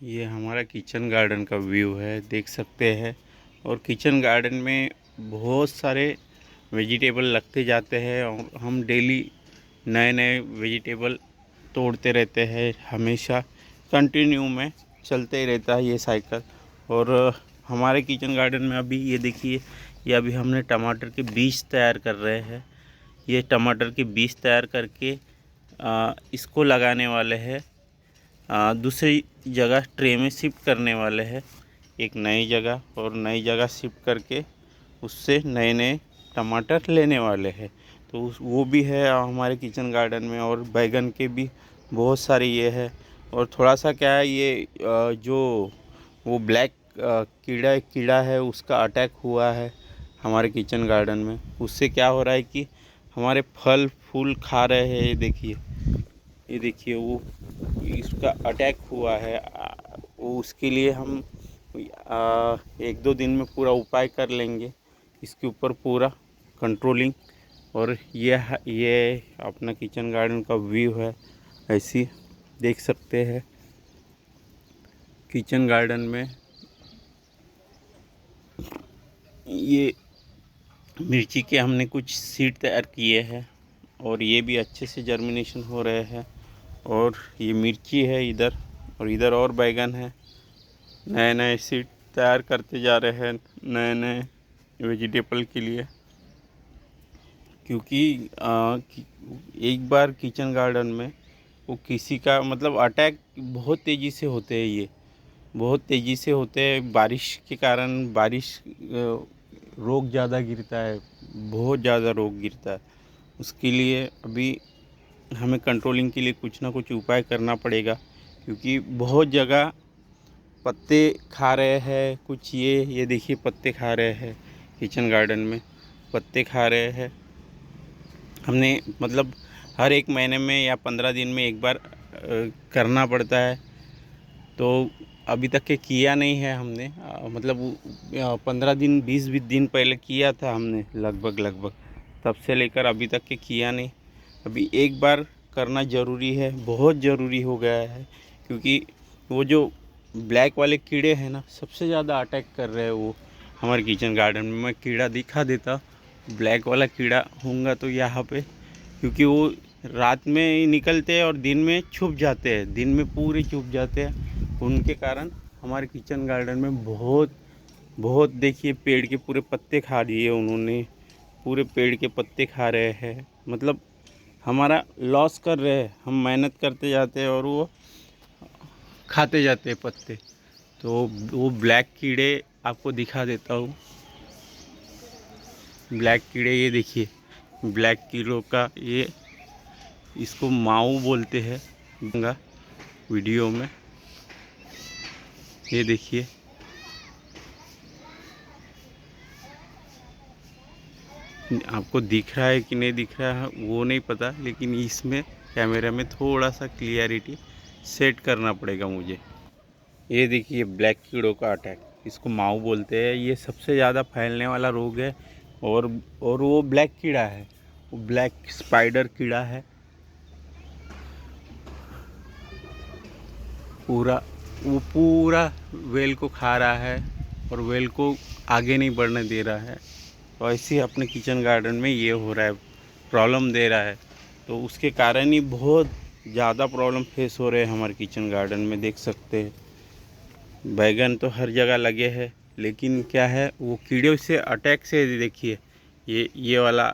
ये हमारा kitchen garden का व्यू है, देख सकते हैं। और किचन गार्डन में बहुत सारे वेजिटेबल लगते जाते हैं और हम डेली नए नए वेजिटेबल तोड़ते रहते हैं। हमेशा कंटिन्यू में चलते ही रहता है ये साइकिल। और हमारे किचन गार्डन में अभी ये देखिए, ये अभी हमने टमाटर के बीज तैयार कर रहे हैं। ये टमाटर के बीज तैयार करके इसको लगाने वाले हैं, दूसरी जगह ट्रे में शिफ्ट करने वाले हैं, एक नई जगह। और नई जगह शिफ्ट करके उससे नए नए टमाटर लेने वाले हैं। तो वो भी है हमारे किचन गार्डन में। और बैगन के भी बहुत सारे ये है। और थोड़ा सा क्या है, ये जो वो ब्लैक कीड़ा है, उसका अटैक हुआ है हमारे किचन गार्डन में। उससे क्या हो रहा है कि हमारे फल फूल खा रहे हैं। ये देखिए वो इसका अटैक हुआ है। वो उसके लिए हम 1-2 दिन में पूरा उपाय कर लेंगे इसके ऊपर, पूरा कंट्रोलिंग। और ये अपना किचन गार्डन का व्यू है, ऐसी देख सकते हैं। किचन गार्डन में ये मिर्ची के हमने कुछ सीड तैयार किए हैं और ये भी अच्छे से जर्मिनेशन हो रहे हैं। और ये मिर्ची है इधर, और इधर और बैगन है। नए नए सीड तैयार करते जा रहे हैं नए नए वेजिटेबल के लिए। क्योंकि एक बार किचन गार्डन में वो किसी का मतलब अटैक बहुत तेज़ी से होते हैं, ये बहुत तेज़ी से होते हैं। बारिश के कारण रोग ज़्यादा गिरता है, बहुत ज़्यादा रोग गिरता है। उसके लिए अभी हमें कंट्रोलिंग के लिए कुछ ना कुछ उपाय करना पड़ेगा। क्योंकि बहुत जगह पत्ते खा रहे हैं कुछ, ये देखिए पत्ते खा रहे हैं किचन गार्डन में, पत्ते खा रहे हैं। हमने मतलब हर 1 महीने में या 15 दिन में एक बार करना पड़ता है। तो अभी तक के किया नहीं है हमने, मतलब 15 दिन 20 दिन पहले किया था हमने लगभग, तब से लेकर अभी तक के किया नहीं। अभी एक बार करना ज़रूरी है, बहुत ज़रूरी हो गया है। क्योंकि वो जो ब्लैक वाले कीड़े हैं ना, सबसे ज़्यादा अटैक कर रहे हैं वो हमारे किचन गार्डन में। मैं कीड़ा दिखा देता, ब्लैक वाला कीड़ा होगा तो यहाँ पे, क्योंकि वो रात में ही निकलते हैं और दिन में छुप जाते हैं, दिन में पूरे छुप जाते हैं। उनके कारण हमारे किचन गार्डन में बहुत देखिए पेड़ के पूरे पत्ते खा दिए उन्होंने, पूरे पेड़ के पत्ते खा रहे हैं। मतलब हमारा लॉस कर रहे हैं, हम मेहनत करते जाते हैं और वो खाते जाते हैं पत्ते। तो वो ब्लैक कीड़े आपको दिखा देता हूँ। ब्लैक कीड़े ये देखिए, ब्लैक कीड़ों का ये, इसको माऊ बोलते हैं दूंगा वीडियो में। ये देखिए, आपको दिख रहा है कि नहीं दिख रहा है वो नहीं पता, लेकिन इसमें कैमरा में थोड़ा सा क्लियरिटी सेट करना पड़ेगा मुझे। ये देखिए ब्लैक कीड़ों का अटैक, इसको माऊ बोलते हैं। ये सबसे ज़्यादा फैलने वाला रोग है। और वो ब्लैक कीड़ा है, वो ब्लैक स्पाइडर कीड़ा है। पूरा वेल को खा रहा है और वेल को आगे नहीं बढ़ने दे रहा है। तो ऐसे ही अपने किचन गार्डन में ये हो रहा है, प्रॉब्लम दे रहा है। तो उसके कारण ही बहुत ज़्यादा प्रॉब्लम फेस हो रहे हैं हमारे किचन गार्डन में, देख सकते हैं। बैगन तो हर जगह लगे हैं, लेकिन क्या है वो कीड़े से अटैक से देखिए ये वाला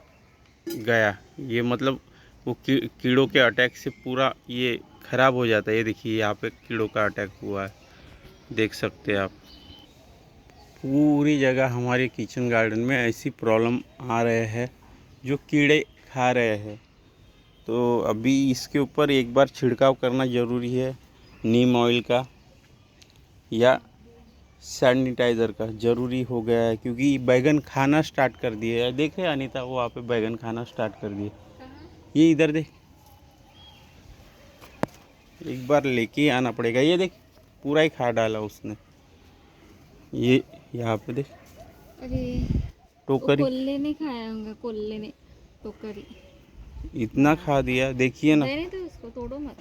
गया। ये मतलब वो कीड़ों के अटैक से पूरा ये ख़राब हो जाता है। ये देखिए यहाँ पे कीड़ों का अटैक हुआ है, देख सकते हैं आप। पूरी जगह हमारे किचन गार्डन में ऐसी प्रॉब्लम आ रहे हैं जो कीड़े खा रहे हैं। तो अभी इसके ऊपर एक बार छिड़काव करना ज़रूरी है, नीम ऑयल का या सैनिटाइज़र का ज़रूरी हो गया है। क्योंकि बैगन खाना स्टार्ट कर दिए है, देखे अनीता वो वहाँ पे बैगन खाना स्टार्ट कर दिए। ये इधर देख, एक बार लेके आना पड़ेगा। ये देख पूरा ही खा डाला उसने, ये यहाँ पे देख। अरे टोकरी कोल्ले ने खाया होगा, कोल्ले ने टोकरी इतना खा दिया, देखिए ना। देने तो उसको तोड़ो मत।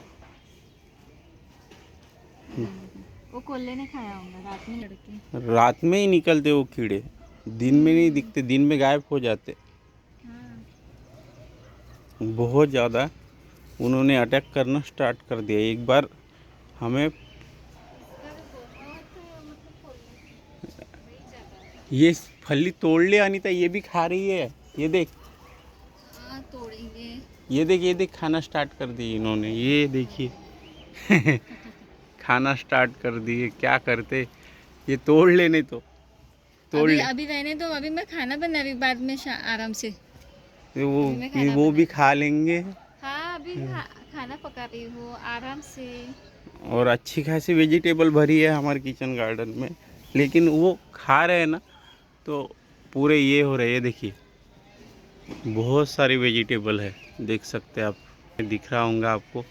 वो कोल्ले ने खाया होगा रात में लड़के। रात में ही निकलते वो कीड़े, दिन में नहीं दिखते, दिन में गायब हो जाते। हाँ। बहुत ज़्यादा उन्होंने अटैक करना स्टार्ट कर दिया। एक बार हमें इसका भी बहुत मतलब कोल्ले वही ज़्यादा है। ये फली तोड़ ले अनीता, ये भी खा रही है। ये देख, हाँ तोड़ेंगे। ये देख, ये देख, खाना स्टार्ट कर दी इन्होंने, ये देखिए। खाना स्टार्ट कर दिए, क्या करते, ये तोड़ लेने तो तोड़ अभी ले। अभी रहने दो, अभी मैं खाना बना अभी बाद में आराम से। ये अभी मैं खाना वो भी बना खा लेंगे। हाँ अभी खाना पका रही हूँ आराम से। और अच्छी खासी वेजिटेबल भरी है हमारे किचन गार्डन में, लेकिन वो खा रहे हैं ना, तो पूरे ये हो रहे हैं। देखिए बहुत सारी वेजिटेबल है, देख सकते हैं आप, दिख रहा होगा आपको।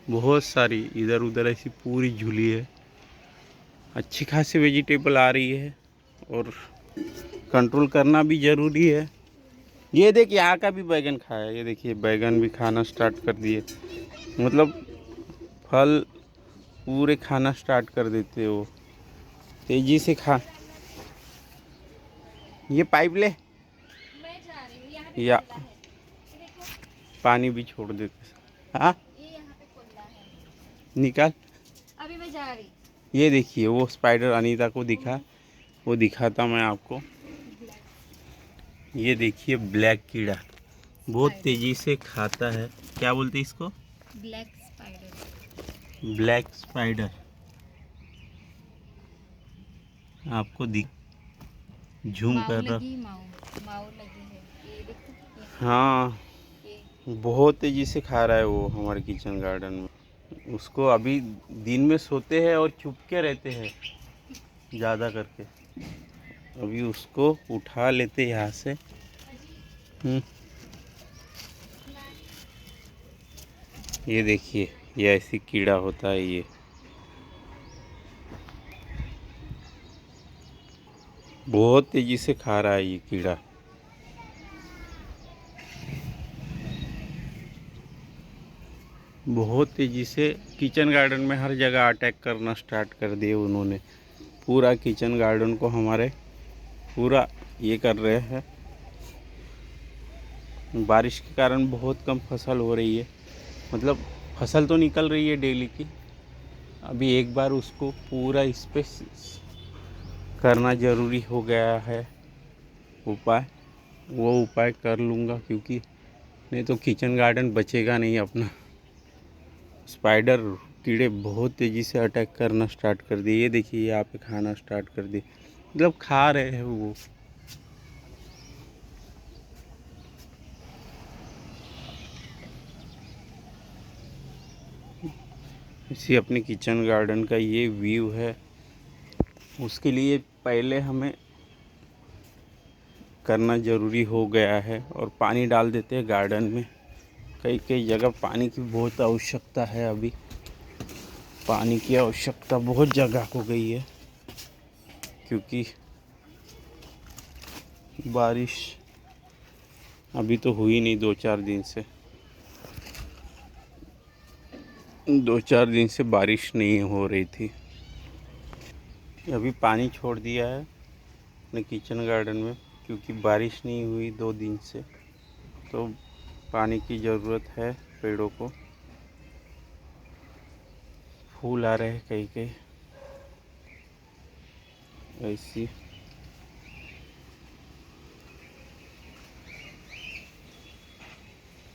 बहुत सारी इधर उधर ऐसी पूरी झुली है, अच्छी खासी वेजिटेबल आ रही है, और कंट्रोल करना भी ज़रूरी है। ये देख, यहाँ का भी बैगन खाया, ये देखिए बैगन भी खाना स्टार्ट कर दिए। मतलब फल पूरे खाना स्टार्ट कर देते हो, तेजी से खा। ये पाइप ले, मैं जा रही हूँ, यहाँ पे या कोल्ला है। ये देखो पानी भी छोड़ देते। हाँ, ये यहाँ पे कोल्ला है। निकाल। अभी मैं जा रही। ये देखिए वो स्पाइडर अनीता को दिखा, वो दिखाता मैं आपको। ये देखिए ब्लैक कीड़ा बहुत स्पाइडर तेजी से खाता है। क्या बोलते हैं इसको? Black spider. Black spider. आपको दिख, झूम माऊ कर रहा। लगी, माऊ माऊ लगी है, ये देखो हाँ, ये बहुत तेजी से खा रहा है वो हमारे किचन गार्डन में। उसको अभी दिन में सोते हैं और चुप के रहते हैं ज़्यादा करके, अभी उसको उठा लेते यहाँ से। ये देखिए, ये ऐसी कीड़ा होता है ये। बहुत तेजी से खा रहा है ये कीड़ा। बहुत तेजी से किचन गार्डन में हर जगह अटैक करना स्टार्ट कर दिए उन्होंने। पूरा किचन गार्डन को हमारे पूरा ये कर रहे हैं। बारिश के कारण बहुत कम फसल हो रही है, मतलब फसल तो निकल रही है डेली की। अभी एक बार उसको पूरा इस पे करना ज़रूरी हो गया है उपाय। वो उपाय कर लूँगा, क्योंकि नहीं तो किचन गार्डन बचेगा नहीं अपना। स्पाइडर कीड़े बहुत तेज़ी से अटैक करना स्टार्ट कर दिए। ये देखिए यहाँ पे खाना स्टार्ट कर दिए, मतलब खा रहे हैं वो। इसी अपने किचन गार्डन का ये व्यू है। उसके लिए पहले हमें करना ज़रूरी हो गया है, और पानी डाल देते हैं गार्डन में। कई कई जगह पानी की बहुत आवश्यकता है अभी, पानी की आवश्यकता बहुत जगह हो गई है, क्योंकि बारिश अभी तो हुई नहीं 2-4 दिन से। 2-4 दिन से बारिश नहीं हो रही थी। अभी पानी छोड़ दिया है अपने किचन गार्डन में, क्योंकि बारिश नहीं हुई 2 दिन से, तो पानी की ज़रूरत है पेड़ों को। फूल आ रहे हैं कई कई ऐसी।